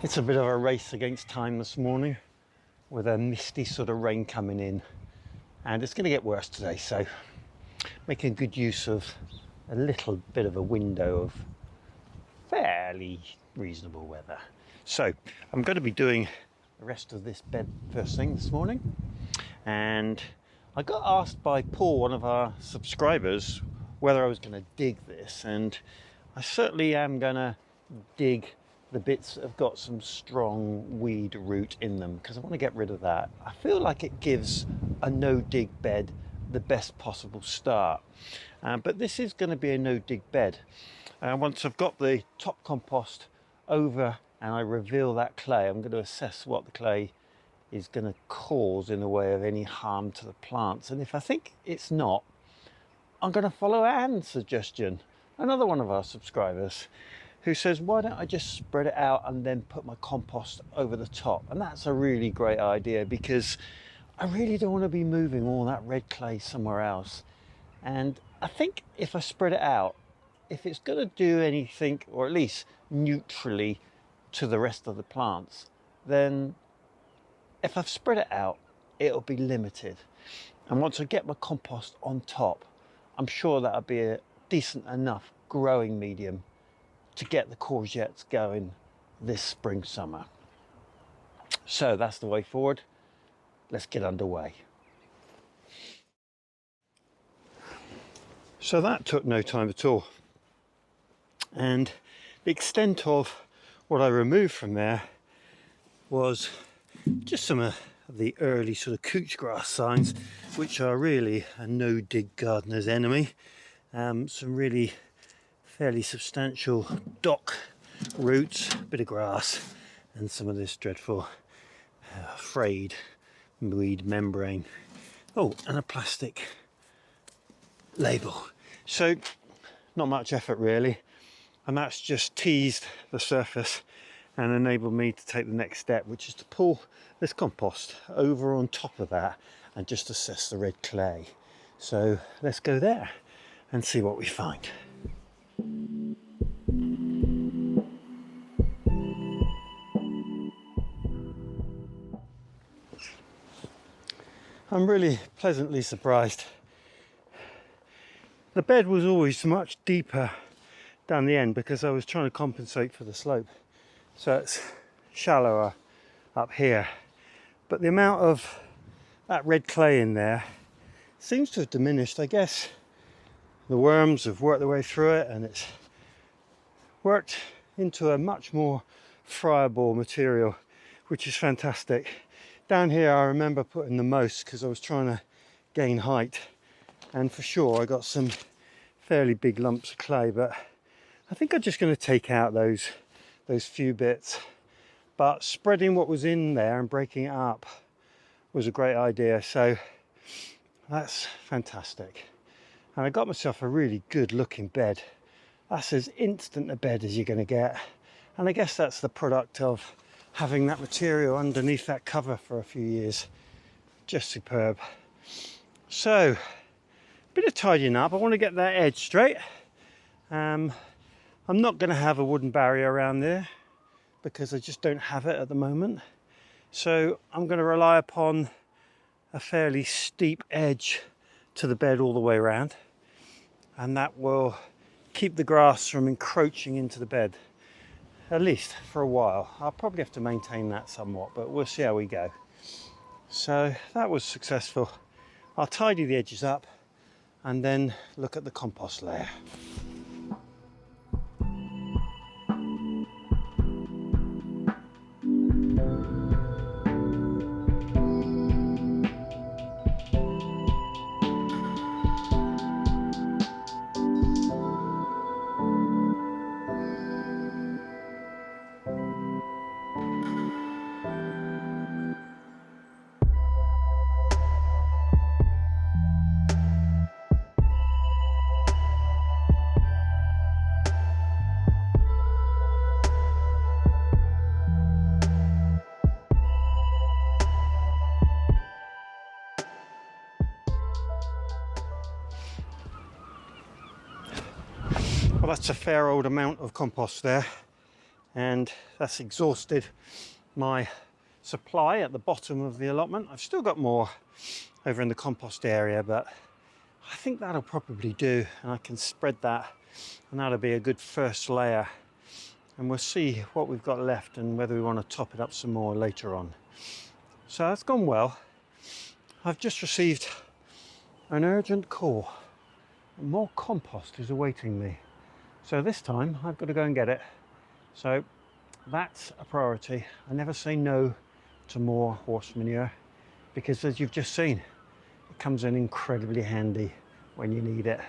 It's a bit of a race against time this morning with a misty sort of rain coming in, and it's going to get worse today, so making good use of a little bit of a window of fairly reasonable weather. So I'm going to be doing the rest of this bed first thing this morning, and I got asked by Paul, one of our subscribers, whether I was going to dig this, and I certainly am going to dig the bits that have got some strong weed root in them, because I want to get rid of that. I feel like it gives a no dig bed the best possible start, but this is going to be a no dig bed. Once I've got the top compost over and I reveal that clay, I'm going to assess what the clay is going to cause in the way of any harm to the plants, and if I think it's not, I'm going to follow Anne's suggestion, another one of our subscribers, who says, why don't I just spread it out and then put my compost over the top? And that's a really great idea, because I really don't want to be moving all that red clay somewhere else. And I think if I spread it out, if it's going to do anything, or at least neutrally to the rest of the plants, then if I've spread it out, it'll be limited. And once I get my compost on top, I'm sure that'll be a decent enough growing medium to get the courgettes going this spring, summer. So that's the way forward. Let's get underway. So that took no time at all. And the extent of what I removed from there was just some of the early sort of couch grass signs, which are really a no dig gardener's enemy. Some really fairly substantial dock roots, a bit of grass, and some of this dreadful frayed weed membrane. Oh, and a plastic label. So not much effort really, and that's just teased the surface and enabled me to take the next step, which is to pull this compost over on top of that and just assess the red clay. So let's go there and see what we find. I'm really pleasantly surprised. The bed was always much deeper down the end because I was trying to compensate for the slope, so it's shallower up here, but the amount of that red clay in there seems to have diminished. I guess the worms have worked their way through it and it's worked into a much more friable material, which is fantastic. Down here I remember putting the most because I was trying to gain height, and for sure I got some fairly big lumps of clay, but I think I'm just going to take out those few bits. But spreading what was in there and breaking it up was a great idea, so that's fantastic. And I got myself a really good looking bed. That's as instant a bed as you're going to get, and I guess that's the product of having that material underneath that cover for a few years. Just superb. So a bit of tidying up. I want to get that edge straight. I'm not going to have a wooden barrier around there because I just don't have it at the moment, so I'm going to rely upon a fairly steep edge to the bed all the way around, and that will keep the grass from encroaching into the bed, at least for a while. I'll probably have to maintain that somewhat, but we'll see how we go. So that was successful. I'll tidy the edges up and then look at the compost layer. Well, that's a fair old amount of compost there, and that's exhausted my supply at the bottom of the allotment. I've still got more over in the compost area, but I think that'll probably do, and I can spread that, and that'll be a good first layer, and we'll see what we've got left and whether we want to top it up some more later on. So that's gone well. I've just received an urgent call. More compost is awaiting me, so this time I've got to go and get it. So that's a priority. I never say no to more horse manure, because as you've just seen, it comes in incredibly handy when you need it.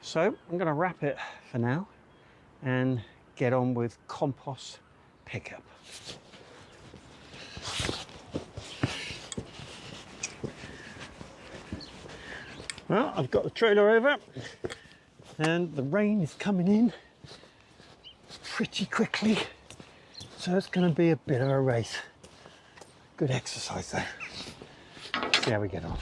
So I'm going to wrap it for now and get on with compost pickup. Well, I've got the trailer over and the rain is coming in pretty quickly, so it's going to be a bit of a race. Good exercise though. See how we get on.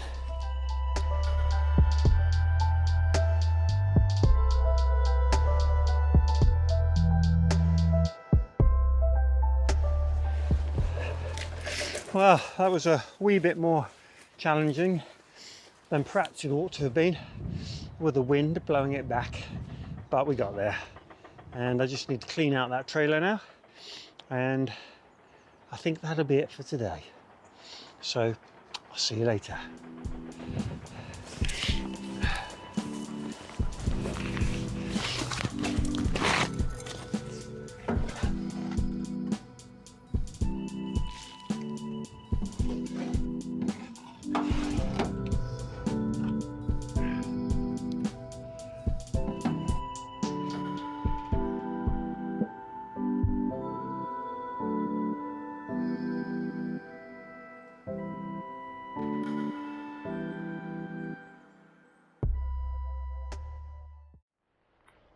Well, that was a wee bit more challenging than perhaps it ought to have been, with the wind blowing it back, but we got there. And I just need to clean out that trailer now, and I think that'll be it for today. So I'll see you later.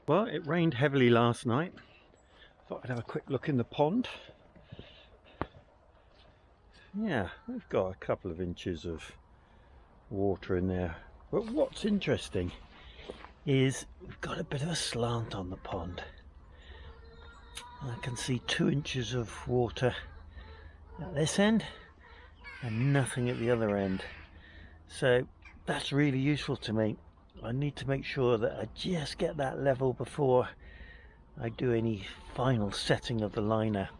Well, it rained heavily last night. Thought I'd have a quick look in the pond. Yeah, we've got a couple of inches of water in there. But what's interesting is we've got a bit of a slant on the pond. I can see 2 inches of water at this end and nothing at the other end. So that's really useful to me. I need to make sure that I just get that level before I do any final setting of the liner.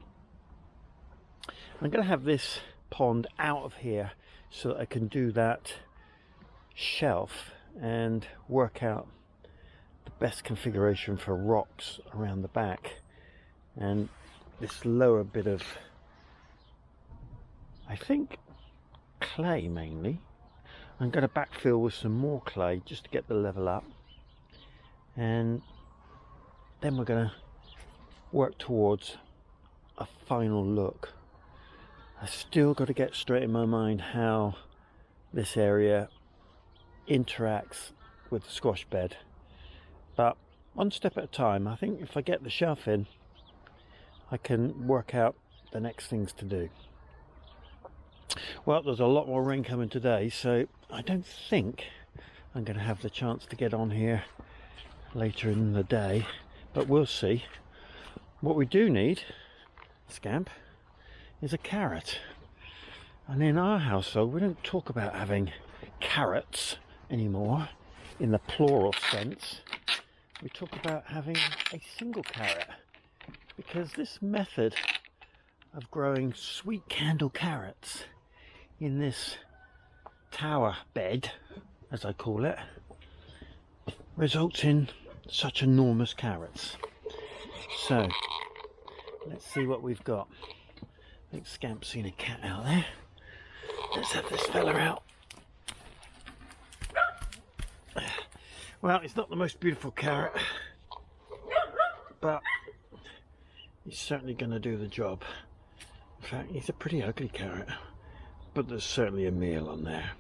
I'm going to have this pond out of here so that I can do that shelf and work out the best configuration for rocks around the back, and this lower bit of, I think, clay mainly. I'm going to backfill with some more clay just to get the level up, and then we're going to work towards a final look. I've still got to get straight in my mind how this area interacts with the squash bed, but one step at a time. I think if I get the shelf in, I can work out the next things to do. Well, there's a lot more rain coming today, so I don't think I'm going to have the chance to get on here later in the day, but we'll see. What we do need, Scamp, is a carrot. And in our household, we don't talk about having carrots anymore in the plural sense. We talk about having a single carrot, because this method of growing sweet candle carrots in this tower bed, as I call it, results in such enormous carrots. So let's see what we've got. I think Scamp's seen a cat out there. Let's have this fella out. Well, it's not the most beautiful carrot, but he's certainly going to do the job. In fact, he's a pretty ugly carrot, but there's certainly a meal on there.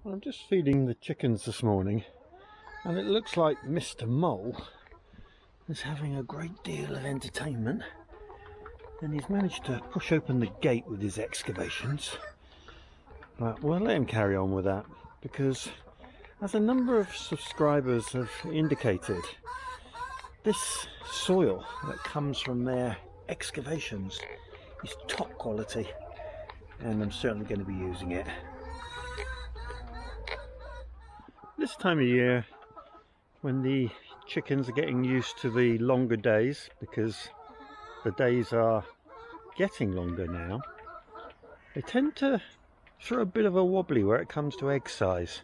I'm just feeding the chickens this morning, and it looks like Mr. Mole is having a great deal of entertainment, and he's managed to push open the gate with his excavations. But we'll let him carry on with that, because as a number of subscribers have indicated, This soil that comes from their excavations is top quality, and I'm certainly going to be using it. This time of year, when the chickens are getting used to the longer days, because the days are getting longer now, they tend to throw a bit of a wobbly where it comes to egg size.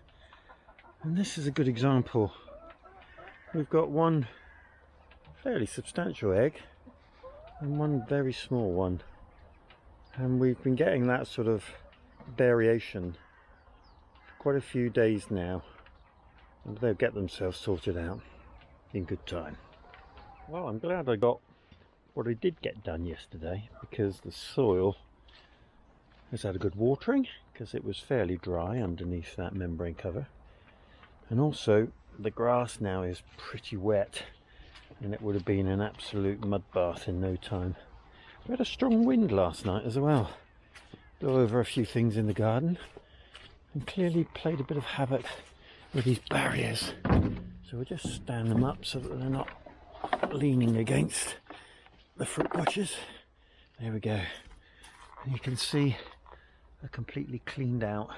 And this is a good example. We've got one fairly substantial egg and one very small one, and we've been getting that sort of variation for quite a few days now, and they'll get themselves sorted out in good time. Well, I'm glad I got what I did get done yesterday, because the soil has had a good watering, because it was fairly dry underneath that membrane cover, and also the grass now is pretty wet, and it would have been an absolute mud bath in no time. We had a strong wind last night as well, blew over a few things in the garden, and clearly played a bit of havoc with these barriers. So we'll just stand them up so that they're not leaning against the fruit bushes. There we go. And you can see I completely cleaned out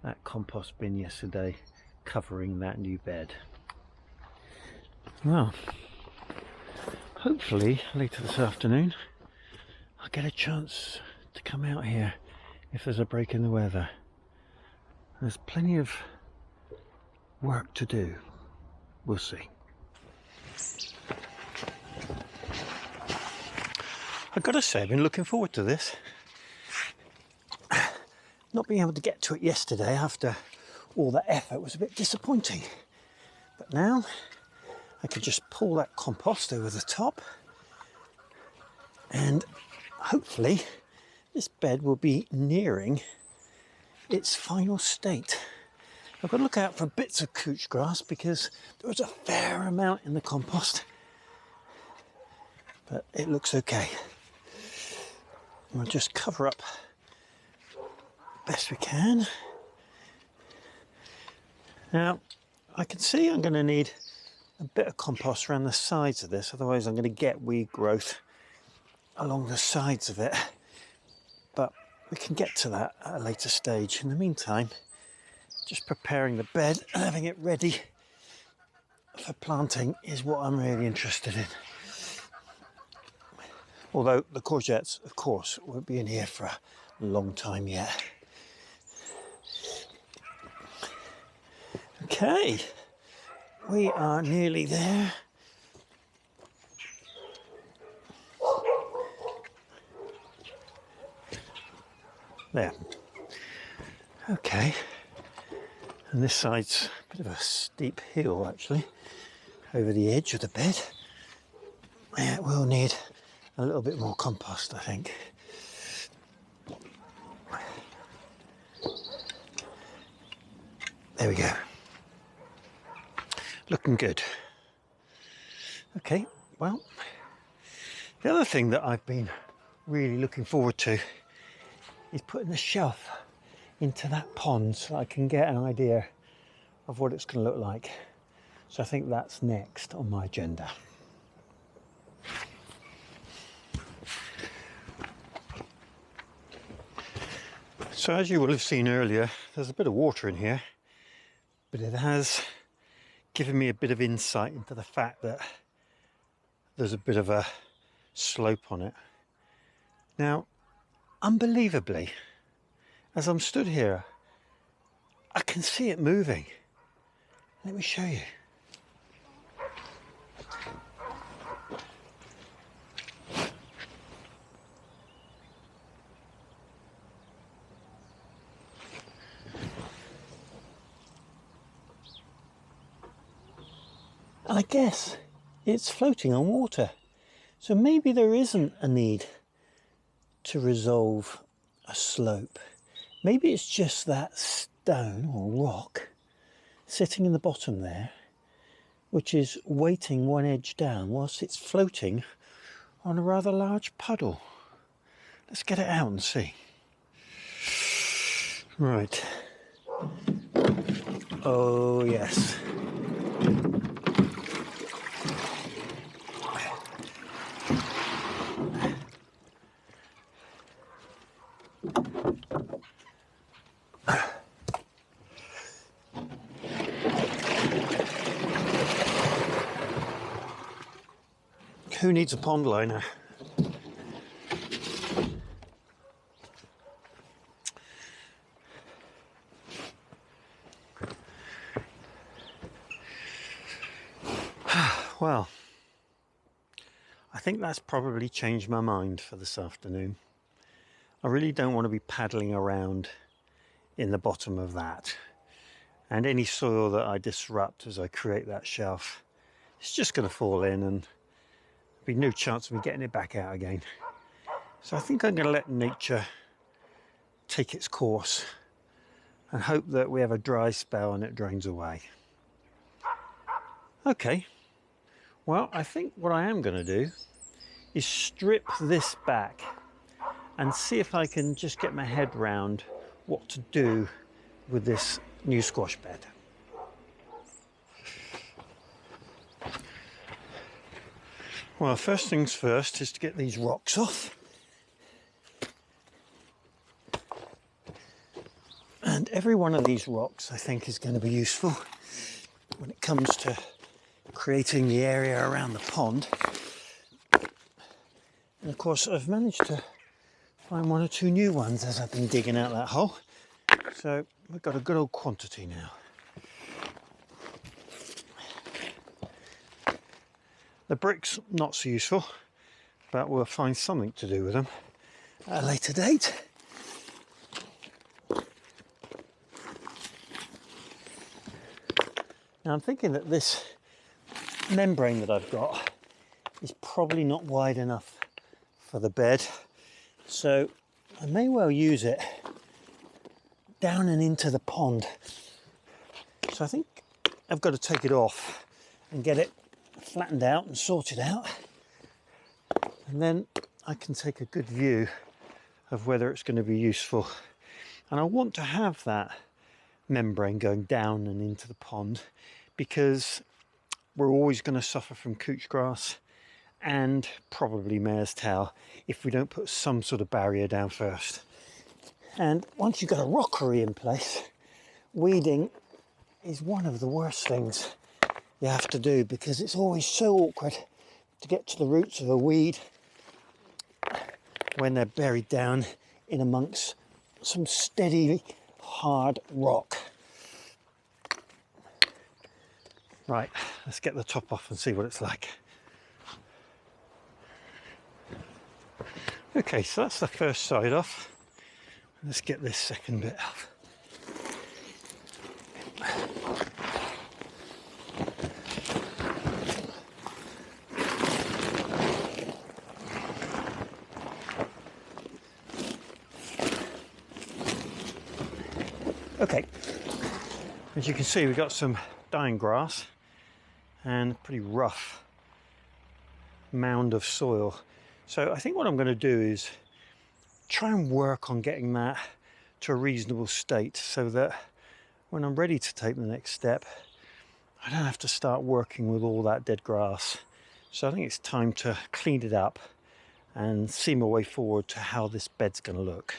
that compost bin yesterday, covering that new bed. Well, hopefully later this afternoon I'll get a chance to come out here if there's a break in the weather. There's plenty of work to do. We'll see. I've got to say, I've been looking forward to this. Not being able to get to it yesterday after all that effort was a bit disappointing. But now I could just pull that compost over the top, and hopefully this bed will be nearing its final state. I've got to look out for bits of couch grass because there was a fair amount in the compost, but it looks okay. We'll just cover up best we can. Now I can see I'm going to need a bit of compost around the sides of this, otherwise I'm going to get weed growth along the sides of it, but we can get to that at a later stage. In the meantime, just preparing the bed and having it ready for planting is what I'm really interested in. Although the courgettes, of course, won't be in here for a long time yet. Okay, we are nearly there. There. Okay, and this side's a bit of a steep hill actually over the edge of the bed. Yeah, it will need a little bit more compost, I think. There we go. Looking good. Okay, well, the other thing that I've been really looking forward to is putting the shelf into that pond so I can get an idea of what it's going to look like. So I think that's next on my agenda. So as you will have seen earlier, there's a bit of water in here, but it has given me a bit of insight into the fact that there's a bit of a slope on it. Now, unbelievably, as I'm stood here, I can see it moving. Let me show you. And I guess it's floating on water. So maybe there isn't a need to resolve a slope. Maybe it's just that stone or rock sitting in the bottom there, which is weighting one edge down whilst it's floating on a rather large puddle. Let's get it out and see. Right. Oh yes. Who needs a pond liner? Well, I think that's probably changed my mind for this afternoon. I really don't want to be paddling around in the bottom of that. And any soil that I disrupt as I create that shelf, it's just going to fall in and there'll be no chance of me getting it back out again. So I think I'm going to let nature take its course and hope that we have a dry spell and it drains away. Okay, well, I think what I am going to do is strip this back and see if I can just get my head round what to do with this new squash bed. Well, first things first is to get these rocks off. And every one of these rocks I think is going to be useful when it comes to creating the area around the pond. And of course I've managed to find one or two new ones as I've been digging out that hole. So we've got a good old quantity now. The bricks not so useful, but we'll find something to do with them at a later date. Now I'm thinking that this membrane that I've got is probably not wide enough for the bed, so I may well use it down and into the pond. So I think I've got to take it off and get it flattened out and sorted out, and then I can take a good view of whether it's going to be useful. And I want to have that membrane going down and into the pond because we're always going to suffer from couch grass and probably mare's tail if we don't put some sort of barrier down first. And once you've got a rockery in place, weeding is one of the worst things you have to do because it's always so awkward to get to the roots of a weed when they're buried down in amongst some steady hard rock. Right, let's get the top off and see what it's like. Okay, so that's the first side off. Let's get this second bit off. Okay, as you can see, we've got some dying grass and a pretty rough mound of soil. So I think what I'm going to do is try and work on getting that to a reasonable state so that when I'm ready to take the next step, I don't have to start working with all that dead grass. So I think it's time to clean it up and see my way forward to how this bed's going to look.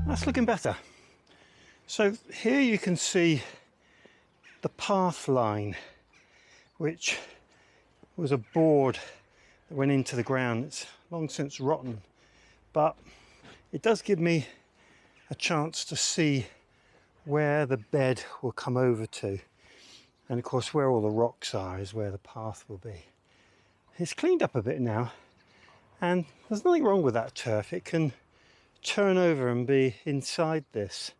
That's looking better. So here you can see the path line, which was a board that went into the ground. It's long since rotten, but it does give me a chance to see where the bed will come over to. And of course where all the rocks are is where the path will be. It's cleaned up a bit now, and there's nothing wrong with that turf. It can turn over and be inside this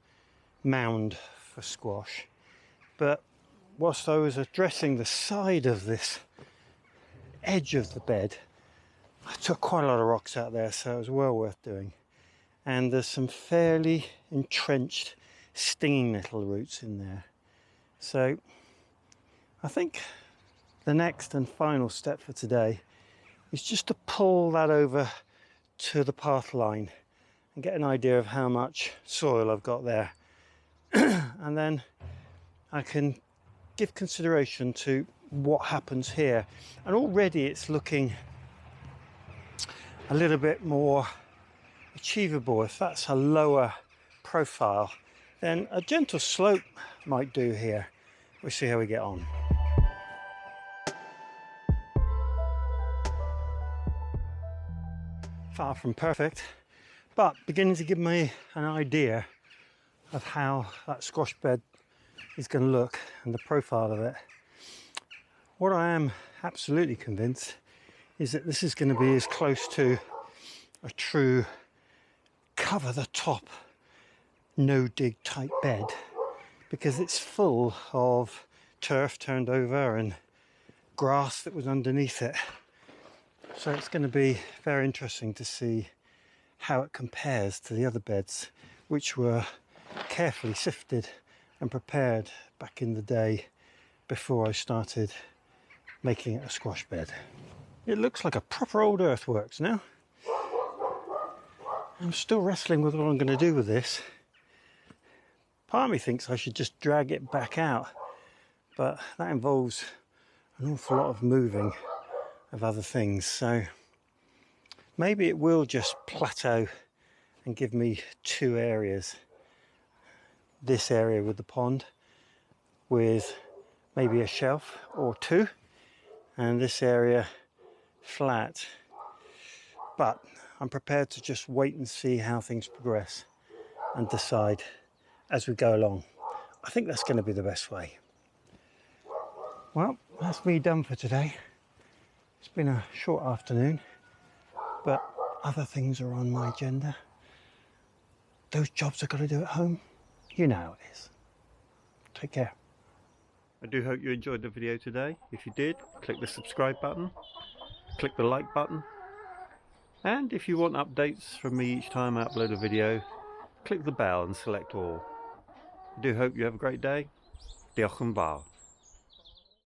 mound for squash. But whilst I was addressing the side of this edge of the bed, I took quite a lot of rocks out there, so it was well worth doing. And there's some fairly entrenched, stinging little roots in there. So I think the next and final step for today is just to pull that over to the path line and get an idea of how much soil I've got there. And then I can give consideration to what happens here. And already it's looking a little bit more achievable if that's a lower profile, then a gentle slope might do here. We'll see how we get on. Far from perfect, but beginning to give me an idea of how that squash bed is going to look and the profile of it. What I am absolutely convinced is that this is going to be as close to a true cover the top no dig type bed, because it's full of turf turned over and grass that was underneath it. So it's going to be very interesting to see how it compares to the other beds, which were carefully sifted and prepared back in the day before I started making it a squash bed. It looks like a proper old earthworks now. I'm still wrestling with what I'm going to do with this. Part of me thinks I should just drag it back out, but that involves an awful lot of moving of other things, so maybe it will just plateau and give me two areas. This area with the pond with maybe a shelf or two, and this area flat. But I'm prepared to just wait and see how things progress and decide as we go along. I think that's going to be the best way. Well, that's me done for today. It's been a short afternoon, but other things are on my agenda. Those jobs I've got to do at home, you know how it is. Take care. I do hope you enjoyed the video today. If you did, click the subscribe button, click the like button, and if you want updates from me each time I upload a video, click the bell and select all. I do hope you have a great day. Diolch yn fawr.